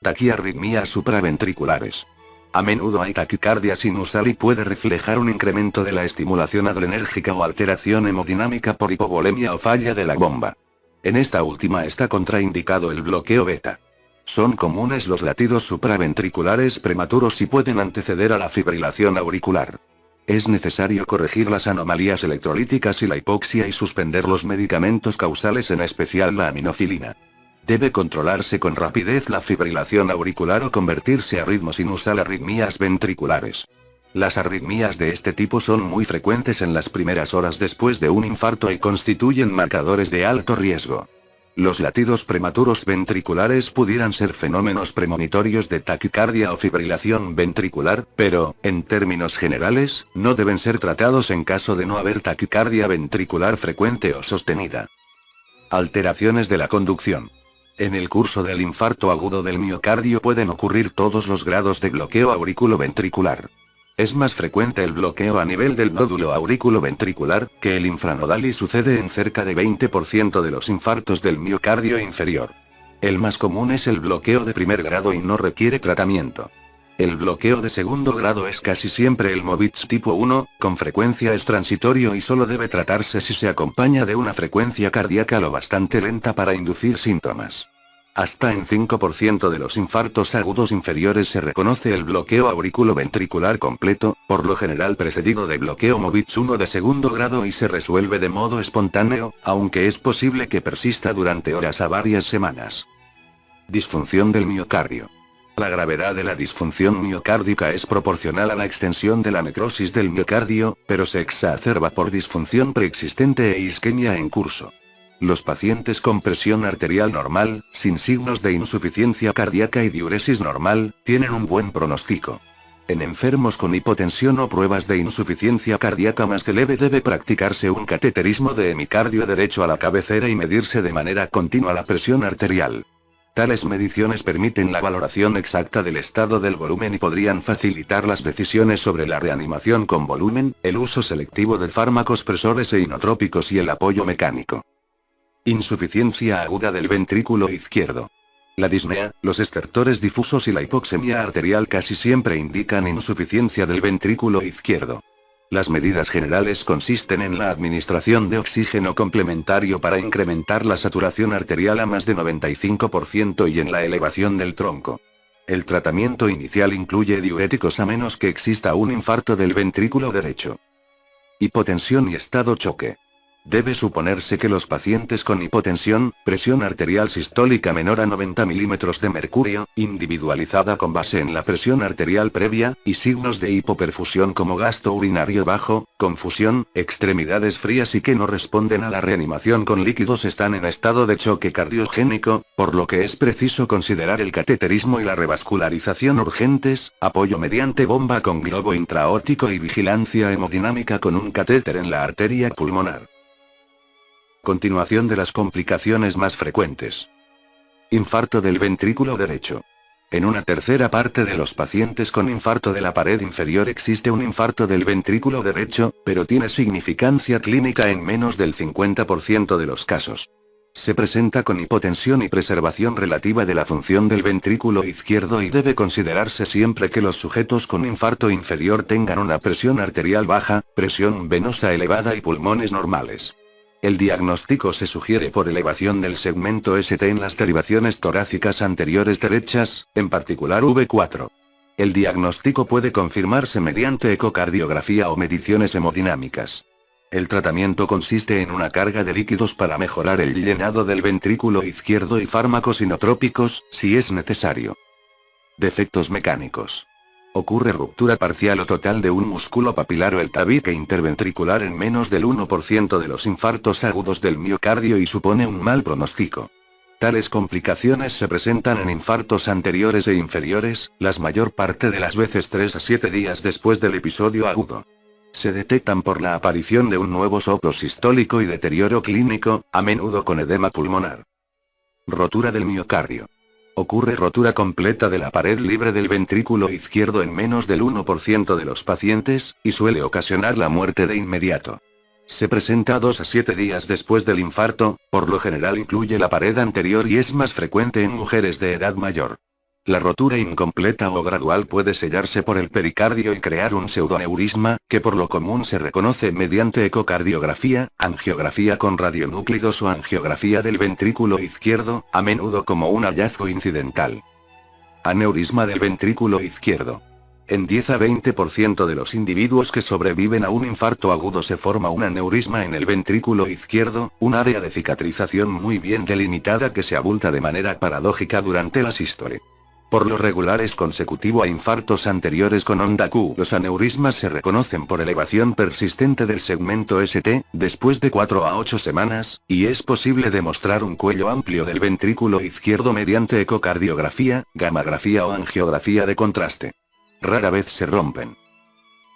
Taquiarritmias supraventriculares. A menudo hay taquicardia sinusal y puede reflejar un incremento de la estimulación adrenérgica o alteración hemodinámica por hipovolemia o falla de la bomba. En esta última está contraindicado el bloqueo beta. Son comunes los latidos supraventriculares prematuros y pueden anteceder a la fibrilación auricular. Es necesario corregir las anomalías electrolíticas y la hipoxia y suspender los medicamentos causales, en especial la aminofilina. Debe controlarse con rapidez la fibrilación auricular o convertirse a ritmo sinusal arritmias ventriculares. Las arritmias de este tipo son muy frecuentes en las primeras horas después de un infarto y constituyen marcadores de alto riesgo. Los latidos prematuros ventriculares pudieran ser fenómenos premonitorios de taquicardia o fibrilación ventricular, pero, en términos generales, no deben ser tratados en caso de no haber taquicardia ventricular frecuente o sostenida. Alteraciones de la conducción. En el curso del infarto agudo del miocardio pueden ocurrir todos los grados de bloqueo auriculoventricular. Es más frecuente el bloqueo a nivel del nódulo auriculoventricular que el infranodal y sucede en cerca de 20% de los infartos del miocardio inferior. El más común es el bloqueo de primer grado y no requiere tratamiento. El bloqueo de segundo grado es casi siempre el Movitz tipo 1, con frecuencia es transitorio y solo debe tratarse si se acompaña de una frecuencia cardíaca lo bastante lenta para inducir síntomas. Hasta en 5% de los infartos agudos inferiores se reconoce el bloqueo auriculoventricular completo, por lo general precedido de bloqueo Movitz 1 de segundo grado y se resuelve de modo espontáneo, aunque es posible que persista durante horas a varias semanas. Disfunción del miocardio. La gravedad de la disfunción miocárdica es proporcional a la extensión de la necrosis del miocardio, pero se exacerba por disfunción preexistente e isquemia en curso. Los pacientes con presión arterial normal, sin signos de insuficiencia cardíaca y diuresis normal, tienen un buen pronóstico. En enfermos con hipotensión o pruebas de insuficiencia cardíaca más que leve debe practicarse un cateterismo de hemicardio derecho a la cabecera y medirse de manera continua la presión arterial. Tales mediciones permiten la valoración exacta del estado del volumen y podrían facilitar las decisiones sobre la reanimación con volumen, el uso selectivo de fármacos presores e inotrópicos y el apoyo mecánico. Insuficiencia aguda del ventrículo izquierdo. La disnea, los estertores difusos y la hipoxemia arterial casi siempre indican insuficiencia del ventrículo izquierdo. Las medidas generales consisten en la administración de oxígeno complementario para incrementar la saturación arterial a más de 95% y en la elevación del tronco. El tratamiento inicial incluye diuréticos a menos que exista un infarto del ventrículo derecho. Hipotensión y estado choque. Debe suponerse que los pacientes con hipotensión, presión arterial sistólica menor a 90 milímetros de mercurio, individualizada con base en la presión arterial previa, y signos de hipoperfusión como gasto urinario bajo, confusión, extremidades frías y que no responden a la reanimación con líquidos están en estado de choque cardiogénico, por lo que es preciso considerar el cateterismo y la revascularización urgentes, apoyo mediante bomba con globo intraórtico y vigilancia hemodinámica con un catéter en la arteria pulmonar. Continuación de las complicaciones más frecuentes. Infarto del ventrículo derecho. En una tercera parte de los pacientes con infarto de la pared inferior existe un infarto del ventrículo derecho, pero tiene significancia clínica en menos del 50% de los casos. Se presenta con hipotensión y preservación relativa de la función del ventrículo izquierdo y debe considerarse siempre que los sujetos con infarto inferior tengan una presión arterial baja, presión venosa elevada y pulmones normales. El diagnóstico se sugiere por elevación del segmento ST en las derivaciones torácicas anteriores derechas, en particular V4. El diagnóstico puede confirmarse mediante ecocardiografía o mediciones hemodinámicas. El tratamiento consiste en una carga de líquidos para mejorar el llenado del ventrículo izquierdo y fármacos inotrópicos, si es necesario. Defectos mecánicos. Ocurre ruptura parcial o total de un músculo papilar o el tabique interventricular en menos del 1% de los infartos agudos del miocardio y supone un mal pronóstico. Tales complicaciones se presentan en infartos anteriores e inferiores, la mayor parte de las veces 3 a 7 días después del episodio agudo. Se detectan por la aparición de un nuevo soplo sistólico y deterioro clínico, a menudo con edema pulmonar. Rotura del miocardio. Ocurre rotura completa de la pared libre del ventrículo izquierdo en menos del 1% de los pacientes, y suele ocasionar la muerte de inmediato. Se presenta 2 a 7 días después del infarto, por lo general incluye la pared anterior y es más frecuente en mujeres de edad mayor. La rotura incompleta o gradual puede sellarse por el pericardio y crear un pseudoneurisma, que por lo común se reconoce mediante ecocardiografía, angiografía con radionúclidos o angiografía del ventrículo izquierdo, a menudo como un hallazgo incidental. Aneurisma del ventrículo izquierdo. En 10 a 20% de los individuos que sobreviven a un infarto agudo se forma un aneurisma en el ventrículo izquierdo, un área de cicatrización muy bien delimitada que se abulta de manera paradójica durante la sístole. Por lo regular es consecutivo a infartos anteriores con onda Q. Los aneurismas se reconocen por elevación persistente del segmento ST, después de 4 a 8 semanas, y es posible demostrar un cuello amplio del ventrículo izquierdo mediante ecocardiografía, gammagrafía o angiografía de contraste. Rara vez se rompen.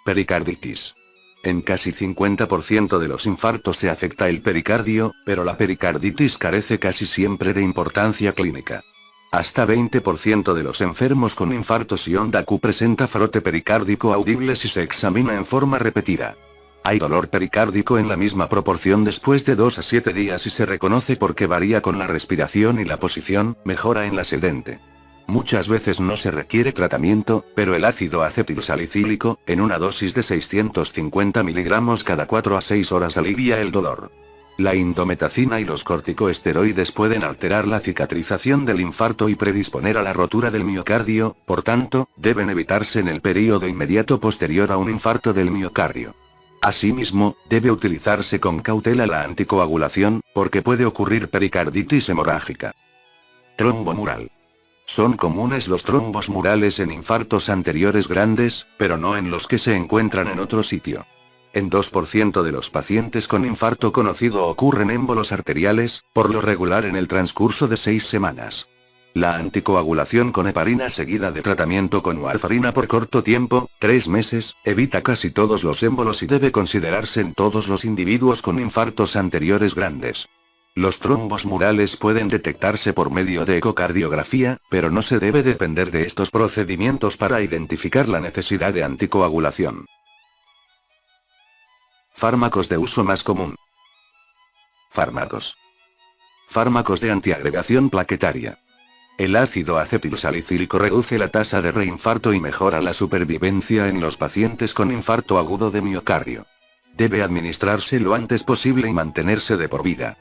Pericarditis. En casi 50% de los infartos se afecta el pericardio, pero la pericarditis carece casi siempre de importancia clínica. Hasta 20% de los enfermos con infartos y onda Q presenta frote pericárdico audible si se examina en forma repetida. Hay dolor pericárdico en la misma proporción después de 2 a 7 días y se reconoce porque varía con la respiración y la posición, mejora en la sedente. Muchas veces no se requiere tratamiento, pero el ácido acetilsalicílico, en una dosis de 650 miligramos cada 4 a 6 horas alivia el dolor. La indometacina y los corticoesteroides pueden alterar la cicatrización del infarto y predisponer a la rotura del miocardio, por tanto, deben evitarse en el período inmediato posterior a un infarto del miocardio. Asimismo, debe utilizarse con cautela la anticoagulación, porque puede ocurrir pericarditis hemorrágica. Trombo mural. Son comunes los trombos murales en infartos anteriores grandes, pero no en los que se encuentran en otro sitio. En 2% de los pacientes con infarto conocido ocurren émbolos arteriales, por lo regular en el transcurso de 6 semanas. La anticoagulación con heparina seguida de tratamiento con warfarina por corto tiempo, 3 meses, evita casi todos los émbolos y debe considerarse en todos los individuos con infartos anteriores grandes. Los trombos murales pueden detectarse por medio de ecocardiografía, pero no se debe depender de estos procedimientos para identificar la necesidad de anticoagulación. Fármacos de uso más común. Fármacos. Fármacos de antiagregación plaquetaria. El ácido acetilsalicílico reduce la tasa de reinfarto y mejora la supervivencia en los pacientes con infarto agudo de miocardio. Debe administrarse lo antes posible y mantenerse de por vida.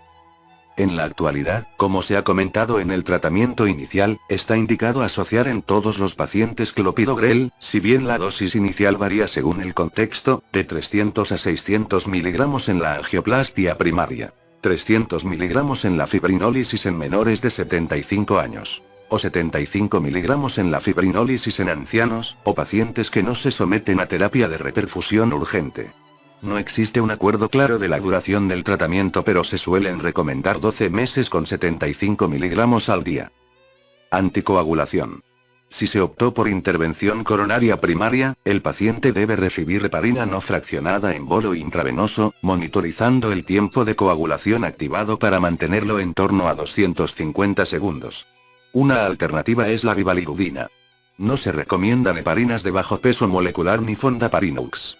En la actualidad, como se ha comentado en el tratamiento inicial, está indicado asociar en todos los pacientes clopidogrel, si bien la dosis inicial varía según el contexto, de 300 a 600 miligramos en la angioplastia primaria, 300 miligramos en la fibrinólisis en menores de 75 años, o 75 miligramos en la fibrinólisis en ancianos, o pacientes que no se someten a terapia de reperfusión urgente. No existe un acuerdo claro de la duración del tratamiento, pero se suelen recomendar 12 meses con 75 miligramos al día. Anticoagulación. Si se optó por intervención coronaria primaria, el paciente debe recibir heparina no fraccionada en bolo intravenoso, monitorizando el tiempo de coagulación activado para mantenerlo en torno a 250 segundos. Una alternativa es la ribaligudina. No se recomiendan heparinas de bajo peso molecular ni fondaparinux.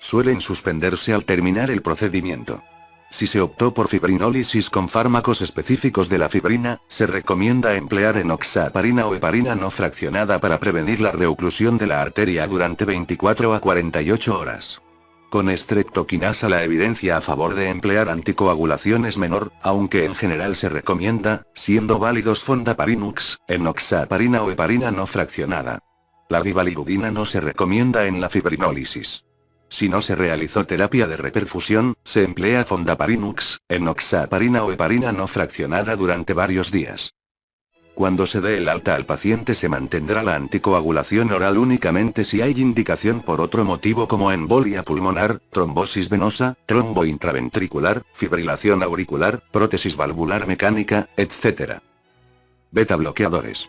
Suelen suspenderse al terminar el procedimiento. Si se optó por fibrinólisis con fármacos específicos de la fibrina, se recomienda emplear enoxaparina o heparina no fraccionada para prevenir la reoclusión de la arteria durante 24 a 48 horas. Con streptokinasa la evidencia a favor de emplear anticoagulación es menor, aunque en general se recomienda, siendo válidos fondaparinux, enoxaparina o heparina no fraccionada. La ribaligudina no se recomienda en la fibrinólisis. Si no se realizó terapia de reperfusión, se emplea fondaparinux, enoxaparina o heparina no fraccionada durante varios días. Cuando se dé el alta al paciente se mantendrá la anticoagulación oral únicamente si hay indicación por otro motivo como embolia pulmonar, trombosis venosa, trombo intraventricular, fibrilación auricular, prótesis valvular mecánica, etc. Beta bloqueadores.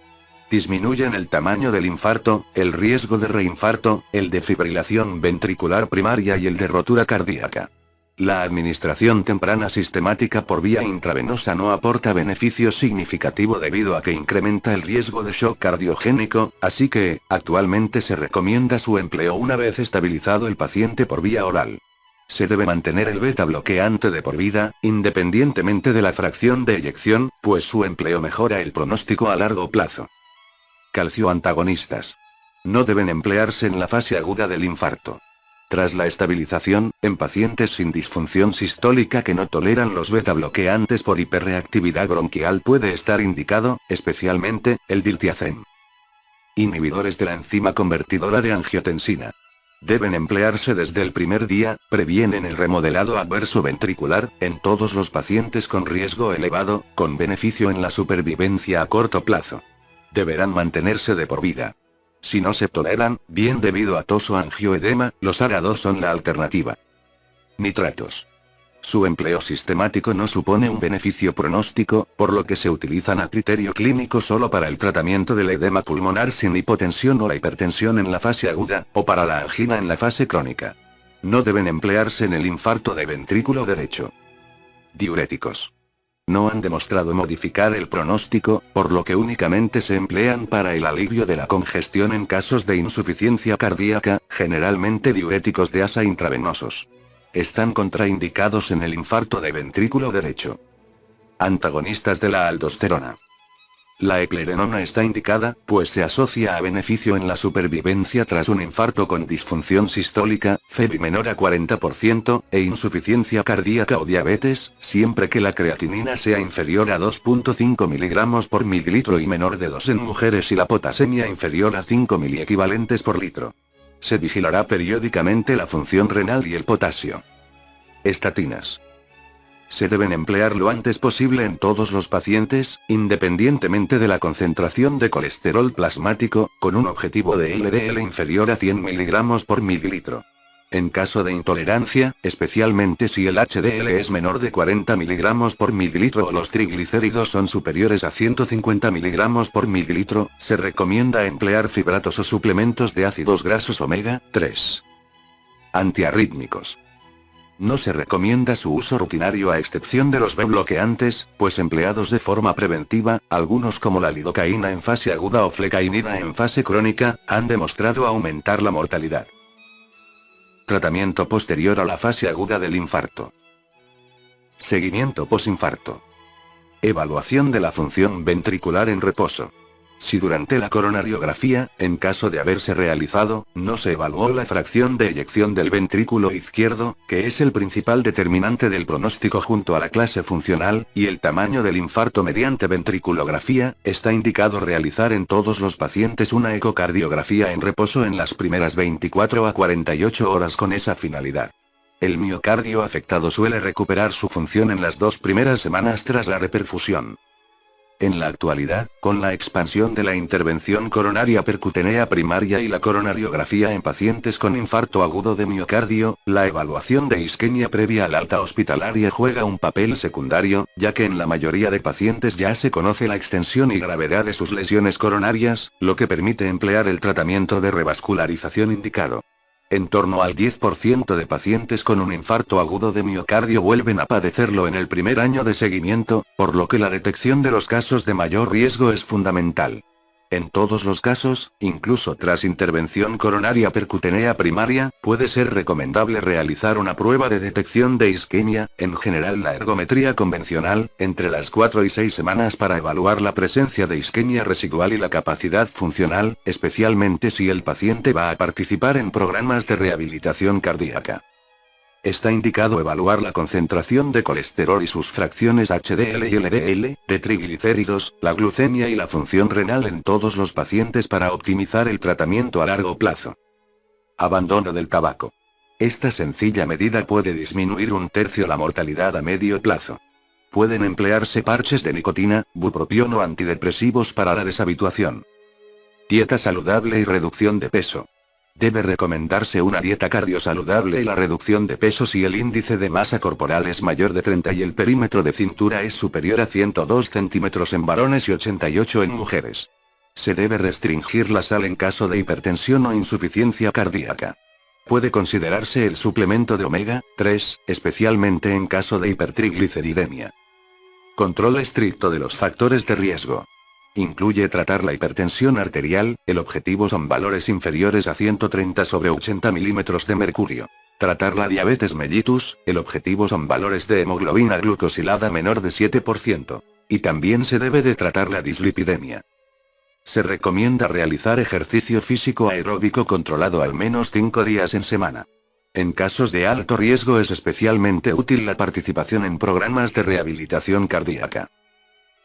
Disminuyen el tamaño del infarto, el riesgo de reinfarto, el de fibrilación ventricular primaria y el de rotura cardíaca. La administración temprana sistemática por vía intravenosa no aporta beneficio significativo debido a que incrementa el riesgo de shock cardiogénico, así que, actualmente se recomienda su empleo una vez estabilizado el paciente por vía oral. Se debe mantener el beta bloqueante de por vida, independientemente de la fracción de eyección, pues su empleo mejora el pronóstico a largo plazo. Calcio antagonistas. No deben emplearse en la fase aguda del infarto. Tras la estabilización, en pacientes sin disfunción sistólica que no toleran los beta bloqueantes por hiperreactividad bronquial puede estar indicado, especialmente, el diltiazem. Inhibidores de la enzima convertidora de angiotensina. Deben emplearse desde el primer día, previenen el remodelado adverso ventricular, en todos los pacientes con riesgo elevado, con beneficio en la supervivencia a corto plazo. Deberán mantenerse de por vida. Si no se toleran, bien debido a tos o angioedema, los ARA2 son la alternativa. Nitratos. Su empleo sistemático no supone un beneficio pronóstico, por lo que se utilizan a criterio clínico solo para el tratamiento del edema pulmonar sin hipotensión o la hipertensión en la fase aguda, o para la angina en la fase crónica. No deben emplearse en el infarto de ventrículo derecho. Diuréticos. No han demostrado modificar el pronóstico, por lo que únicamente se emplean para el alivio de la congestión en casos de insuficiencia cardíaca, generalmente diuréticos de asa intravenosos. Están contraindicados en el infarto de ventrículo derecho. Antagonistas de la aldosterona. La eplerenona está indicada, pues se asocia a beneficio en la supervivencia tras un infarto con disfunción sistólica, FEBI menor a 40%, e insuficiencia cardíaca o diabetes, siempre que la creatinina sea inferior a 2.5 mg por mililitro y menor de 2 en mujeres y la potasemia inferior a 5 miliequivalentes por litro. Se vigilará periódicamente la función renal y el potasio. Estatinas. Se deben emplear lo antes posible en todos los pacientes, independientemente de la concentración de colesterol plasmático, con un objetivo de LDL inferior a 100 mg por mililitro. En caso de intolerancia, especialmente si el HDL es menor de 40 mg por mililitro o los triglicéridos son superiores a 150 mg por mililitro, se recomienda emplear fibratos o suplementos de ácidos grasos omega 3. Antiarrítmicos. No se recomienda su uso rutinario a excepción de los B-bloqueantes, pues empleados de forma preventiva, algunos como la lidocaína en fase aguda o flecainida en fase crónica, han demostrado aumentar la mortalidad. Tratamiento posterior a la fase aguda del infarto. Seguimiento posinfarto. Evaluación de la función ventricular en reposo. Si durante la coronariografía, en caso de haberse realizado, no se evaluó la fracción de eyección del ventrículo izquierdo, que es el principal determinante del pronóstico junto a la clase funcional, y el tamaño del infarto mediante ventriculografía, está indicado realizar en todos los pacientes una ecocardiografía en reposo en las primeras 24 a 48 horas con esa finalidad. El miocardio afectado suele recuperar su función en las 2 primeras semanas tras la reperfusión. En la actualidad, con la expansión de la intervención coronaria percutánea primaria y la coronariografía en pacientes con infarto agudo de miocardio, la evaluación de isquemia previa al alta hospitalaria juega un papel secundario, ya que en la mayoría de pacientes ya se conoce la extensión y gravedad de sus lesiones coronarias, lo que permite emplear el tratamiento de revascularización indicado. En torno al 10% de pacientes con un infarto agudo de miocardio vuelven a padecerlo en el primer año de seguimiento, por lo que la detección de los casos de mayor riesgo es fundamental. En todos los casos, incluso tras intervención coronaria percutánea primaria, puede ser recomendable realizar una prueba de detección de isquemia, en general la ergometría convencional, entre las 4 y 6 semanas para evaluar la presencia de isquemia residual y la capacidad funcional, especialmente si el paciente va a participar en programas de rehabilitación cardíaca. Está indicado evaluar la concentración de colesterol y sus fracciones HDL y LDL, de triglicéridos, la glucemia y la función renal en todos los pacientes para optimizar el tratamiento a largo plazo. Abandono del tabaco. Esta sencilla medida puede disminuir 1/3 la mortalidad a medio plazo. Pueden emplearse parches de nicotina, bupropión o antidepresivos para la deshabituación. Dieta saludable y reducción de peso. Debe recomendarse una dieta cardiosaludable y la reducción de peso si el índice de masa corporal es mayor de 30 y el perímetro de cintura es superior a 102 centímetros en varones y 88 en mujeres. Se debe restringir la sal en caso de hipertensión o insuficiencia cardíaca. Puede considerarse el suplemento de omega 3, especialmente en caso de hipertrigliceridemia. Control estricto de los factores de riesgo. Incluye tratar la hipertensión arterial, el objetivo son valores inferiores a 130/80 milímetros de mercurio. Tratar la diabetes mellitus, el objetivo son valores de hemoglobina glucosilada menor de 7%. Y también se debe de tratar la dislipidemia. Se recomienda realizar ejercicio físico aeróbico controlado al menos 5 días en semana. En casos de alto riesgo es especialmente útil la participación en programas de rehabilitación cardíaca.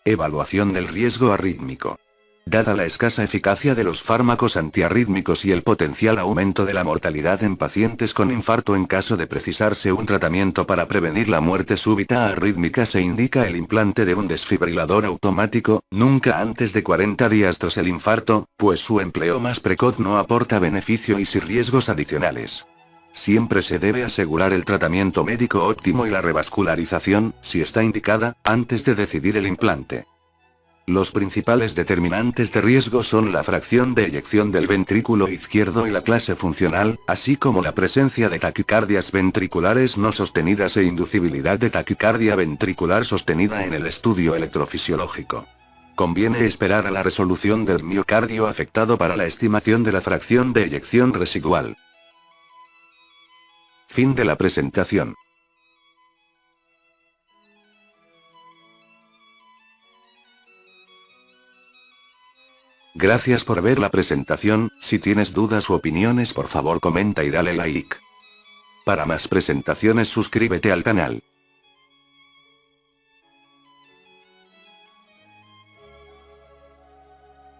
Evaluación del riesgo arrítmico. Dada la escasa eficacia de los fármacos antiarrítmicos y el potencial aumento de la mortalidad en pacientes con infarto en caso de precisarse un tratamiento para prevenir la muerte súbita arrítmica, se indica el implante de un desfibrilador automático, nunca antes de 40 días tras el infarto, pues su empleo más precoz no aporta beneficio y sin riesgos adicionales. Siempre se debe asegurar el tratamiento médico óptimo y la revascularización, si está indicada, antes de decidir el implante. Los principales determinantes de riesgo son la fracción de eyección del ventrículo izquierdo y la clase funcional, así como la presencia de taquicardias ventriculares no sostenidas e inducibilidad de taquicardia ventricular sostenida en el estudio electrofisiológico. Conviene esperar a la resolución del miocardio afectado para la estimación de la fracción de eyección residual. Fin de la presentación. Gracias por ver la presentación. Si tienes dudas u opiniones, por favor comenta y dale like. Para más presentaciones suscríbete al canal.